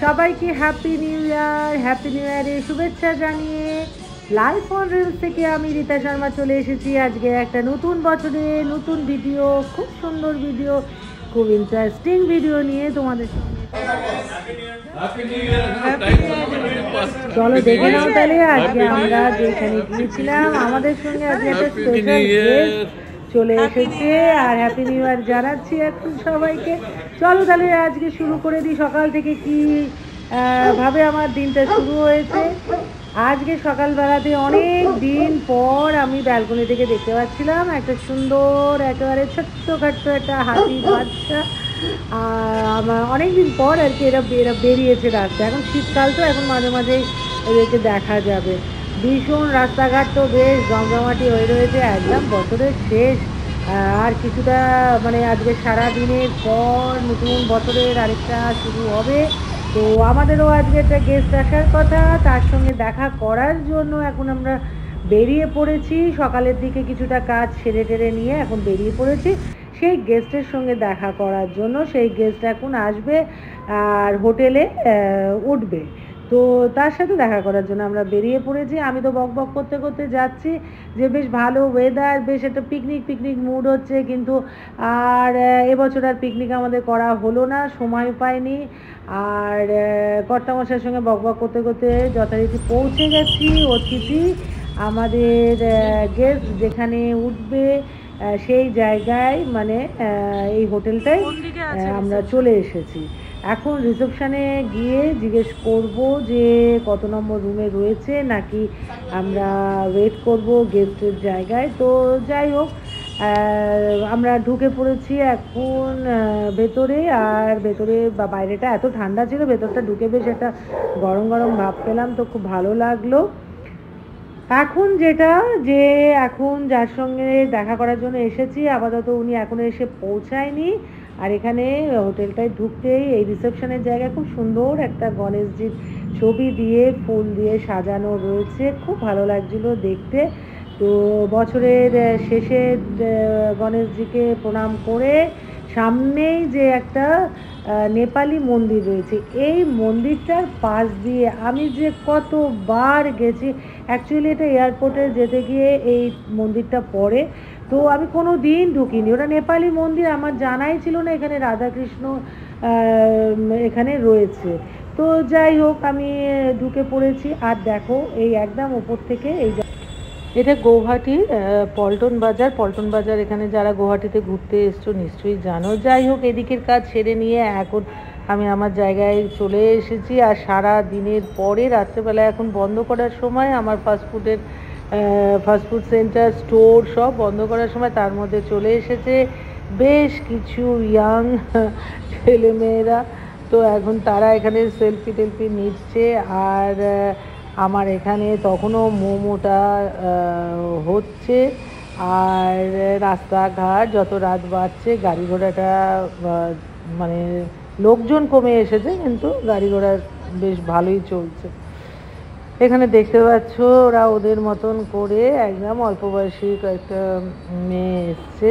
সবাইকে happy new ইয়ারের শুভেচ্ছা জানিয়ে লাইফ অন রিলস থেকে আমি রীতা শর্মা চলে এসেছি আজকে একটা নতুন বছরে নতুন ভিডিও, খুব সুন্দর ভিডিও, খুব ইন্টারেস্টিং ভিডিও নিয়ে তোমাদের সঙ্গে। চলো দেখে নাও তাহলে আজকে আমরা যেখানে গিয়েছিলাম। আমাদের সঙ্গে আজকে একটা স্পেশাল গেস্ট চলে এসেছে আর হ্যাপি নিউ ইয়ার জানাচ্ছি এখন সবাইকে। চলো তাহলে আজকে শুরু করে দিই। সকাল থেকে কি ভাবে আমার দিনটা শুরু হয়েছে। আজকে সকালবেলাতে অনেক দিন পর আমি ব্যালকনি থেকে দেখতে পাচ্ছিলাম একটা সুন্দর একেবারে ছোট্টখাট্ট একটা হাতির বাচ্চা। আমার অনেকদিন পর আর কি এরা বেরিয়েছে রাস্তায়। এখন শীতকাল তো এখন মাঝে মাঝেই এদেরকে দেখা যাবে। ভীষণ রাস্তাঘাট তো বেশ জমজমাটি হয়ে রয়েছে, একদম বছরের শেষ আর কিছুটা মানে আজকে সারা দিনের পর নতুন বছরের আরেকটা শুরু হবে। তো আমাদেরও আজকে একটা গেস্ট আসার কথা, তার সঙ্গে দেখা করার জন্য এখন আমরা বেরিয়ে পড়েছি। সকালের দিকে কিছুটা কাজ সেরে টেরে নিয়ে এখন বেরিয়ে পড়েছি সেই গেস্টের সঙ্গে দেখা করার জন্য। সেই গেস্ট এখন আসবে আর হোটেলে উঠবে, তো তার সাথে দেখা করার জন্য আমরা বেরিয়ে পড়েছি। আমি তো বক বক করতে করতে যাচ্ছি যে বেশ ভালো ওয়েদার, বেশ একটা পিকনিক মুড হচ্ছে, কিন্তু আর এবছর আর পিকনিক আমাদের করা হলো না, সময় পাইনি। আর কর্তামশাইয়ের সঙ্গে বক বক করতে করতে যথারীতি পৌঁছে গেছি অতিথি আমাদের গেস্ট যেখানে উঠবে সেই জায়গায়, মানে এই হোটেলটায় আমরা চলে এসেছি। এখন রিসেপশানে গিয়ে জিজ্ঞেস করব যে কত নম্বর রুমে রয়েছে, নাকি আমরা ওয়েট করব গেস্টের জায়গায়। তো যাই হোক, আমরা ঢুকে পড়েছি এখন ভেতরে। আর ভেতরে বা বাইরেটা এত ঠান্ডা ছিল, ভেতরটা ঢুকে বেশ একটা গরম গরম ভাব পেলাম, তো খুব ভালো লাগলো। এখন যেটা যে এখন যার সঙ্গে দেখা করার জন্য এসেছি আপাতত উনি এখনো এসে পৌঁছায়নি। আর এখানে হোটেলটায় ঢুকতেই এই রিসেপশনের জায়গায় খুব সুন্দর একটা গণেশজির ছবি দিয়ে ফুল দিয়ে সাজানো রয়েছে, খুব ভালো লাগছিল দেখতে। তো বছরের শেষে গণেশজিকে প্রণাম করে সামনেই যে একটা নেপালি মন্দির রয়েছে, এই মন্দিরটার পাশ দিয়ে আমি যে কতবার গেছি। অ্যাকচুয়ালি এটা এয়ারপোর্টে যেতে গিয়ে এই মন্দিরটা পড়ে, তো আমি কোনো দিন ঢুকিনি। ওটা নেপালি মন্দির, আমার জানাই ছিল না এখানে রাধাকৃষ্ণ এখানে রয়েছে। তো যাই হোক, আমি ঢুকে পড়েছি। আর দেখো এই একদম ওপর থেকে এটা গৌহাটির পল্টন বাজার। এখানে যারা গৌহাটিতে ঘুরতে এসছো নিশ্চয়ই জানো। যাই হোক, এদিকের কাজ সেরে নিয়ে এখন আমি আমার জায়গায় চলে এসেছি। আর সারা দিনের পরে রাত্রেবেলা এখন বন্ধ করার সময়, আমার ফাস্টফুড সেন্টার স্টোর সব বন্ধ করার সময়, তার মধ্যে চলে এসেছে বেশ কিছু ইয়াং ছেলেমেয়েরা। তো এখন তারা এখানে সেলফি টেলফি নিচ্ছে। আর আমার এখানে তখনও মোমোটা হচ্ছে। আর রাস্তাঘাট যত রাত বাড়ছে গাড়ি ঘোড়াটা মানে লোকজন কমে এসেছে, কিন্তু গাড়ি ঘোড়া বেশ ভালোই চলছে। এখানে দেখতে পাচ্ছ ওরা ওদের মতন করে একদম অল্প বয়সী কয়েকটা মেয়ে এসছে,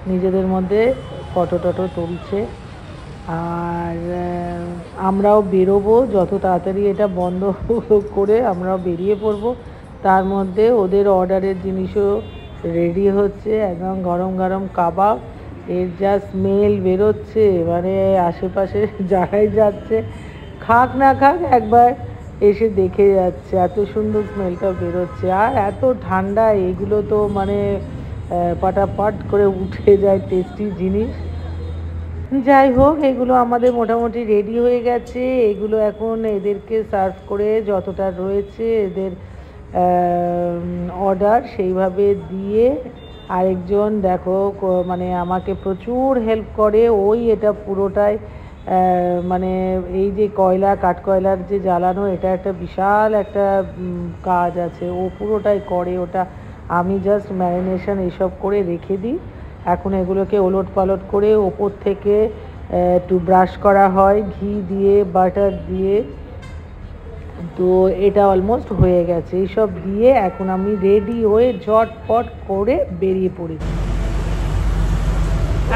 নিজেদের মধ্যে ফটো টটো তুলছে। আর আমরাও বেরোবো যত তাড়াতাড়ি এটা বন্ধ করে আমরাও বেরিয়ে পড়বো। তার মধ্যে ওদের অর্ডারের জিনিসও রেডি হচ্ছে, একদম গরম গরম কাবাব, এর যা স্মেল বেরোচ্ছে, মানে আশেপাশে যারাই যাচ্ছে খাক না খাক একবার এসে দেখে যাচ্ছে, এত সুন্দর স্মেলটা বেরোচ্ছে। আর এত ঠান্ডা, এগুলো তো মানে পাটাপাট করে উঠে যায় টেস্টি জিনিস। যাই হোক, এগুলো আমাদের মোটামুটি রেডি হয়ে গেছে। এগুলো এখন এদেরকে সার্ভ করে যতটা রয়েছে এদের অর্ডার সেইভাবে দিয়ে, আরেকজন দেখো মানে আমাকে প্রচুর হেল্প করে। ওই এটা পুরোটাই মানে এই যে কাঠকয়লার যে জ্বালানো, এটা একটা বিশাল একটা কাজ আছে, ও পুরোটাই করে ওটা। আমি জাস্ট ম্যারিনেশন এইসব করে রেখে দিই। এখন এগুলোকে ওলট পালট করে ওপর থেকে একটু ব্রাশ করা হয় ঘি দিয়ে, বাটার দিয়ে। তো এটা অলমোস্ট হয়ে গেছে। এইসব দিয়ে এখন আমি রেডি হয়ে ঝটপট করে বেরিয়ে পড়েছি।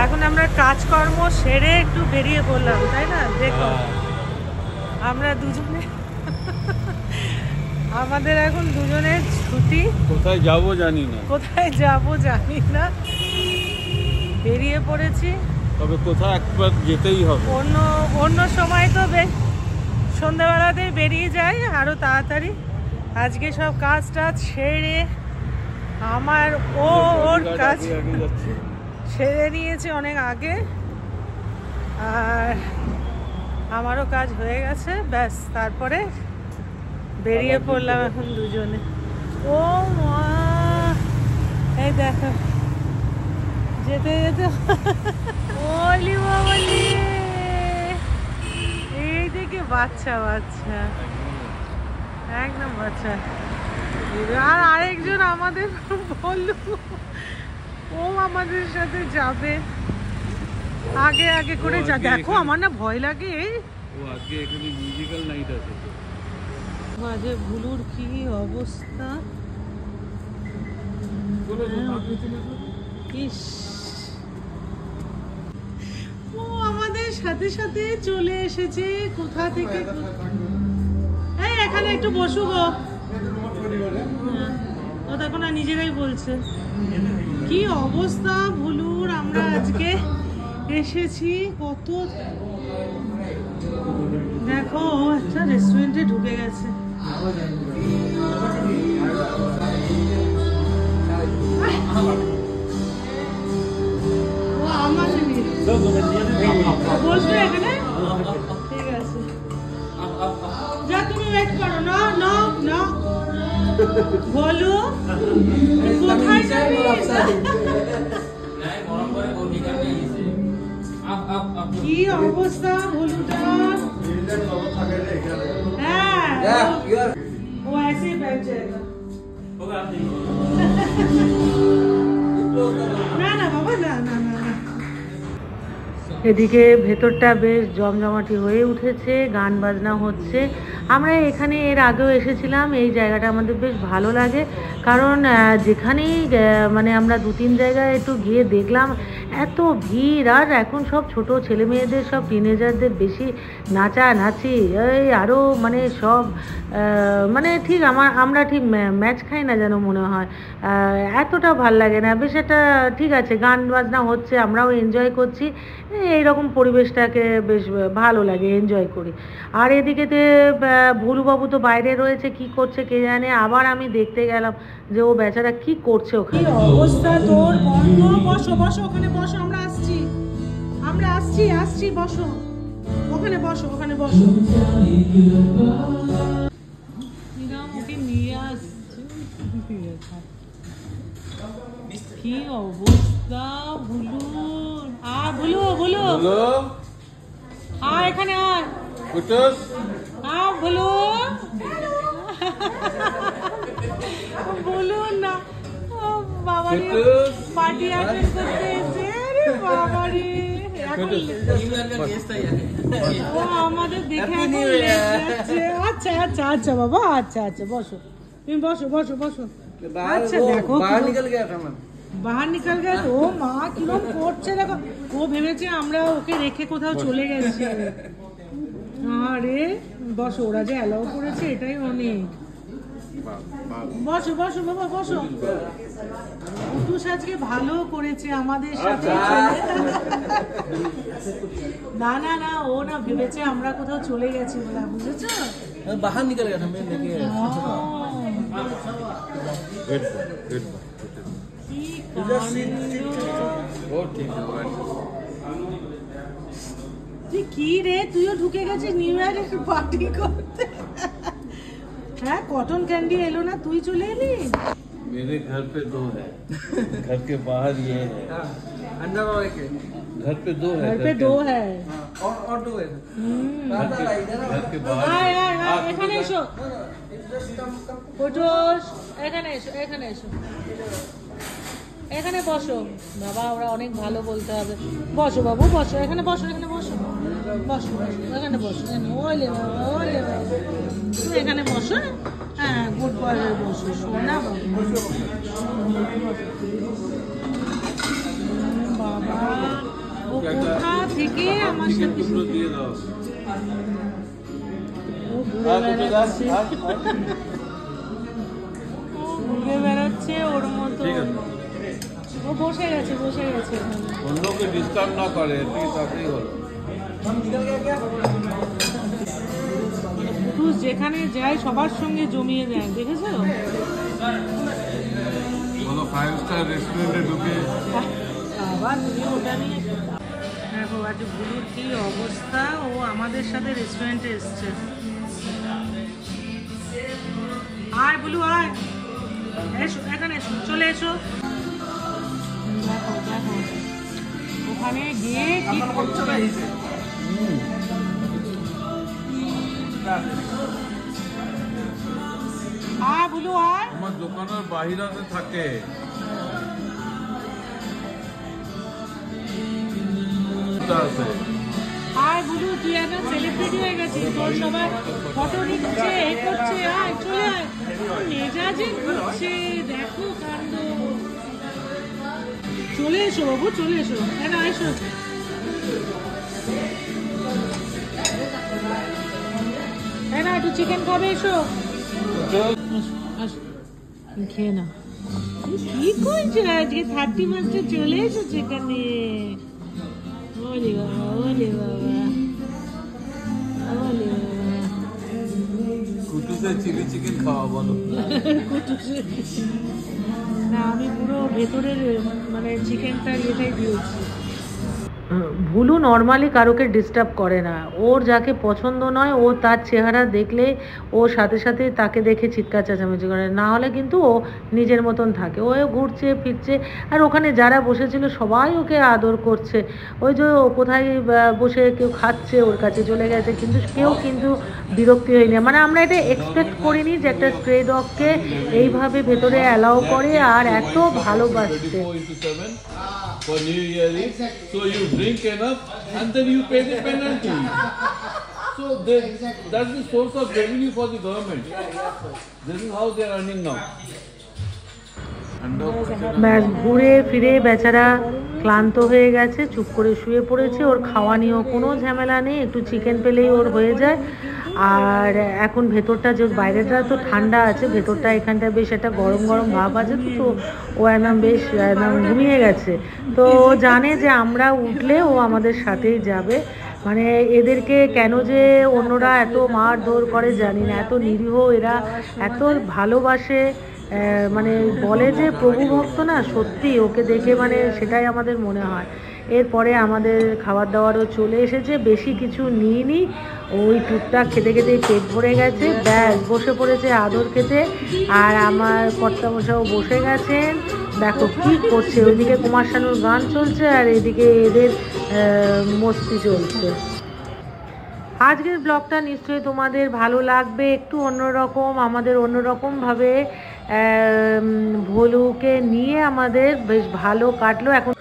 এখন আমরা কাজকর্ম সেরে একটু বেরিয়ে পড়লাম, তাই না? দেখো আমরা দুজনে আমাদের এখন দুজনের ছুটি। কোথায় যাব জানি না, কোথায় যাব জানি না, বেরিয়ে পড়েছি। তবে কোথায় একবার যেতেই হবে। অন্য সময় তো সন্ধ্যাবেলাতেই বেরিয়ে যাই আরো তাড়াতাড়ি। আজকে সব কাজ টাজ সেরে ওর কাজ সেরে নিয়েছে অনেক আগে, আর আমারও কাজ হয়ে গেছে, ব্যাস তারপরে বেরিয়ে পড়লাম এখন দুজনে। ও মা, এই দেখো যেতে যেতে বলি বলি, এই দিকে বাচ্চা বাচ্চা, একদম বাচ্চা। আর আরেকজন আমাদের বলল ও আমাদের সাথে যাবে, আগে আগে করে যা। দেখো আমার না ভয় লাগে, ও আজকে এখানে মিউজিক্যাল নাইট আছে। মাঝে ভুলুর কি অবস্থা, ইস, ও আমাদের সাথে সাথে চলে এসেছে কোথা থেকে। এই এখানে একটু বসু গো, ও দেখো না নিজেরাই বলছে কি অবস্থা ভুলুর। আমরা আজকে এসেছি কত, দেখো একটা রেস্টুরেন্টে ঢুকে গেছে। ও আমাদের বসবে এখানে, ঠিক আছে, যা তুমি ওয়েট করো। না না না বলো কোথায় যাবি? কি অবস্থা ভুলুটার। হ্যাঁ ও ऐसे बैठ जाएगा। না না বাবা, না না না। এদিকে ভেতরটা বেশ জমজমাটি হয়ে উঠেছে, গান বাজনা হচ্ছে। আমরা এখানে এর আগেও এসেছিলাম, এই জায়গাটা আমাদের বেশ ভালো লাগে, কারণ যেখানেই মানে আমরা 2-3 জায়গায় একটু গিয়ে দেখলাম এত ভিড়। আর এখন সব ছোট ছেলে মেয়েদের, সব টিনেজারদের বেশি নাচানাচি, এই আরও মানে সব মানে ঠিক আমরা ঠিক ম্যাচ খাই না যেন মনে হয়, এতটা ভাল লাগে না। বেশ একটা ঠিক আছে, গান বাজনা হচ্ছে, আমরাও এনজয় করছি, এইরকম পরিবেশটাকে বেশ ভালো লাগে, এনজয় করি। আর এদিকেতে ভুলুবাবু তো বাইরে রয়েছে, কি করছে কে জানে। আবার আমি দেখতে গেলাম যে ও বেচারা কি করছে ওখানে। কি অবস্থা তোর, বন্ধ। বসো বসো ওখানে বসো, আমরা আসছি বসো ওখানে, বসো ওখানে বসো। ওকে নিয়ে আসছে, কি অবস্থা ভুলুর। আর ভুলু আর এখানে আর ভুলু বলুন না, বাবারে পার্টি অ্যাটেন্ড করতে এসে, আরে বাবারে ও আমাদের দেখে আচ্ছা আচ্ছা আচ্ছা বাবা, আচ্ছা আচ্ছা বসো, তুমি বসো বসো বসো। আচ্ছা দেখো বাহার নিকাল গেছে, ও মা কিরম করছে দেখো। ও ভেবেছে আমরা ওকে রেখে কোথাও চলে গেছি। আরে বসো, ওরা যে অ্যালাউ করেছে এটাই অনেক। বসো বসো বাবা বসো। কুটুস আজকে ভালো করেছে আমাদের সাথে। না না না, ও না ভেবেছে আমরা কোথাও চলে গেছি বলে, বুঝেছো? বাহার নিকাল গেছে আমি लेके কি রে, তুইও ঢুকে গেছিস নিউ ইয়ারের পার্টি করতে? হ্যাঁ, কটন ক্যান্ডি এলো না, তুই চলে এলি? मेरे घर पे 2 है, घर के बाहर ये है, अंदर और एक है, घर पे 2 है, घर पे 2 है और 2 है। घर के बाहर আয় আয় আয়, এখানে এসো কুটুস, এখানে এসো এখানে এসো, এখানে বসো বাবা। ওরা অনেক ভালো বলতে হবে। বসো বাবু বসো, এখানে বসো, এখানে বসো, বসো এখানে বসো, ওলে বাবা ওলে বাবা, তুমি এখানে বসো। হ্যাঁ গুড বয়, বসো শোনা বাবা। ও কোথা থেকে আমার সাথে দিয়ে দাও। ঘুরে বেড়াচ্ছে ওর মতো। ও বসে গেছে অন্যকে ডিস্টার্ব না করে তাতেই হলো। যেখানে যায় সবার সঙ্গে জমিয়ে দেয়, দেখেছো? কোনো 5 স্টার রেস্টুরেন্টে ঢুকে আবার তুমি ওটা নিয়ে দেখো আজ বুলুর কি অবস্থা। ও আমাদের সাথে রেস্টুরেন্টে এসছে। আয় বুলু আয়, এসো এখানে এসো, চলে এসো। দেখো দেখো ওখানে গিয়ে কি করছে। আয় বুলু আয়। আমার দোকানের বাহিরাতে থাকে। আয় বুলু, তুই একটা সেলিব্রিটি হয়ে গেছিস, তোর সবাই ফটো নিচ্ছে, এ করছে। আয় চলে আয়, মেজাজে ঘুরছে, দেখো কাণ্ড। চলে এসো বাবু, চলে এসো। হ্যাঁ না এসো। হ্যাঁ না একটু চিকেন খাবে, এসো। খেয়ে না। কি করছো আজকে 31 চলে এসেছে এখানে। ওলে বাবা, ওলে বাবা, ওলে বাবা। কুটুসে চিলি চিকেন খাওয়া বলো। না আমি পুরো ভেতরের মানে চিকেনটা এটাই দিয়েছি। ভুলু নর্মালি কারোকে ডিস্টার্ব করে না। ওর যাকে পছন্দ নয় ও তার চেহারা দেখলে ও সাথে সাথে তাকে দেখে চিৎকার চেঁচামেচি করে, না হলে কিন্তু ও নিজের মতন থাকে। ও ঘুরছে ফিরছে, আর ওখানে যারা বসেছিল সবাই ওকে আদর করছে। ওই যে কোথায় বসে কেউ খাচ্ছে ওর কাছে চলে গেছে, কিন্তু কেউ কিন্তু বিরক্তি হয়নি। মানে আমরা এটা এক্সপেক্ট করিনি যে একটা স্ট্রে ডগকে এইভাবে ভেতরে অ্যালাউ করে আর এত ভালোবাসছে। For New Year Eve, so you drink enough and then you pay the penalty. So that's the source of revenue for the government. This is how they are earning now. ব্যাস ঘুরে ফিরে বেচারা ক্লান্ত হয়ে গেছে, চুপ করে শুয়ে পড়েছে। ওর খাওয়া নিয়েও কোনো ঝামেলা নেই, একটু চিকেন পেলেই ওর হয়ে যায়। আর এখন ভেতরটা যে বাইরেটা তো ঠান্ডা আছে, ভেতরটা এখানটা বেশ একটা গরম গরম ভাব আছে, তো ও একদম বেশ একদম ঘুমিয়ে গেছে। তো ও জানে যে আমরা উঠলে ও আমাদের সাথেই যাবে। মানে এদেরকে কেন যে অন্যরা এত মারধর করে জানি না, এত নিরীহ এরা, এত ভালোবাসে। মানে বলে যে প্রভু ভক্ত না, সত্যি ওকে দেখে মানে সেটাই আমাদের মনে হয়। এরপরে আমাদের খাবার দাবারও চলে এসেছে, বেশি কিছু নিইনি, ওই টুকটাক খেতে খেতেই পেট ভরে গেছে। ব্যাস বসে পড়েছে আদর খেতে। আর আমার কর্তামশাও বসে গেছেন, দেখো কি করছে। ওইদিকে কুমার শানুর গান চলছে আর এদিকে এদের মস্তি চলছে। আজকের ব্লগটা নিশ্চয়ই তোমাদের ভালো লাগবে। একটু অন্যরকম, আমাদের অন্যরকমভাবে ভোলুকে নিয়ে আমাদের বেশ ভালো কাটলো। এখন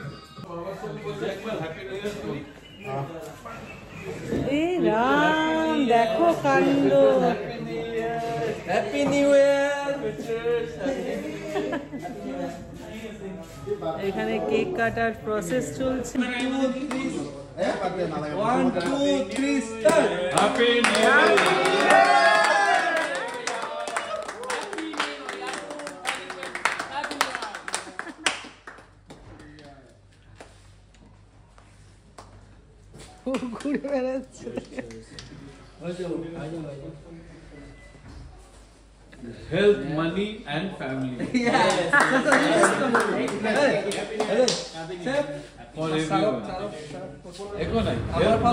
রাম দেখো কাণ্ড। Happy new year. এখানে কেক কাটার প্রসেস চলছে। 1 2 3 স্টার্ট। Happy New Year! ঘুরে বেড়াচ্ছে। Health, money and family. For everyone.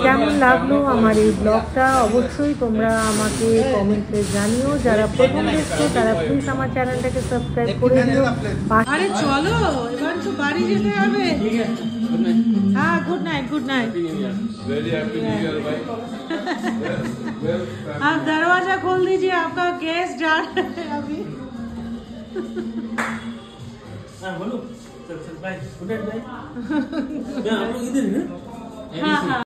কেমন লাগলো আমার এই ব্লগটা অবশ্যই তোমরা আমাকে কমেন্টে জানিও। যারা প্রথম দেখছো তারা প্লিজ আমার চ্যানেলটাকে সাবস্ক্রাইব করে দিও। আরে চলো এবার তো বাড়ি যেতে হবে। हाँ good night, good night. Very happy New Year, bhai. आप दरवाजा खोल दीजिए, आपका गेस्ट जा रहा है अभी। बोलो चल चल बाय, गुड नाइट बाय। मैं आप लोग इधर हैं। हाँ हाँ।